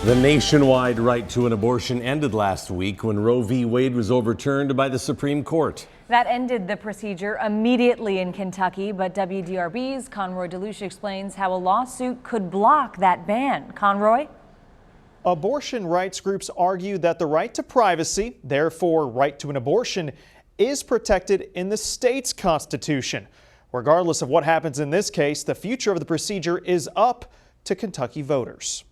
The nationwide right to an abortion ended last week when Roe v. Wade was overturned by the Supreme Court. That ended the procedure immediately in Kentucky, but WDRB's Conroy DeLucia explains how a lawsuit could block that ban. Conroy? Abortion rights groups argue that the right to privacy, therefore right to an abortion, is protected in the state's constitution. Regardless of what happens in this case, the future of the procedure is up to Kentucky voters.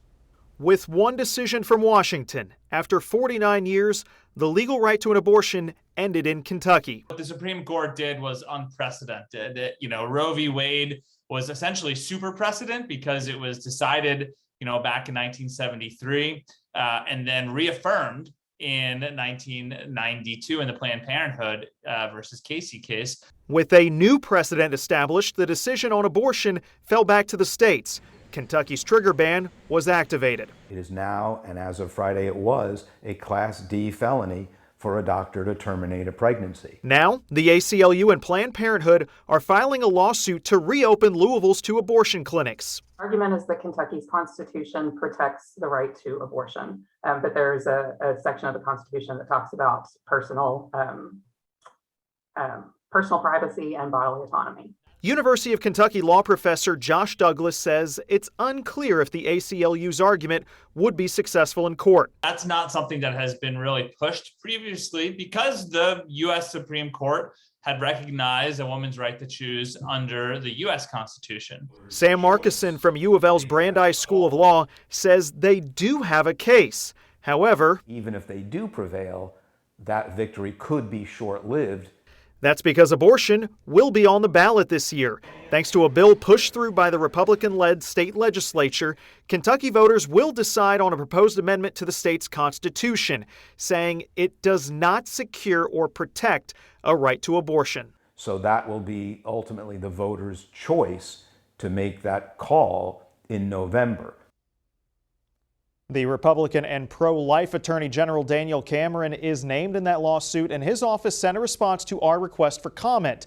With one decision from Washington, after 49 years, the legal right to an abortion ended in Kentucky. What the Supreme Court did was unprecedented. Roe v. Wade was essentially super precedent because it was decided, back in 1973 and then reaffirmed in 1992 in the Planned Parenthood versus Casey case. With a new precedent established, the decision on abortion fell back to the states. Kentucky's trigger ban was activated. It is now, and as of Friday it was, a Class D felony for a doctor to terminate a pregnancy. Now, the ACLU and Planned Parenthood are filing a lawsuit to reopen Louisville's 2 abortion clinics. The argument is that Kentucky's Constitution protects the right to abortion, but there's a section of the Constitution that talks about personal privacy and bodily autonomy. University of Kentucky law professor Josh Douglas says it's unclear if the ACLU's argument would be successful in court. That's not something that has been really pushed previously because the U.S. Supreme Court had recognized a woman's right to choose under the U.S. Constitution. Sam Markison from U of L's Brandeis School of Law says they do have a case. However, even if they do prevail, that victory could be short-lived. That's because abortion will be on the ballot this year. Thanks to a bill pushed through by the Republican-led state legislature, Kentucky voters will decide on a proposed amendment to the state's constitution, saying it does not secure or protect a right to abortion. So that will be ultimately the voters' choice to make that call in November. The Republican and pro-life Attorney General Daniel Cameron is named in that lawsuit, and his office sent a response to our request for comment.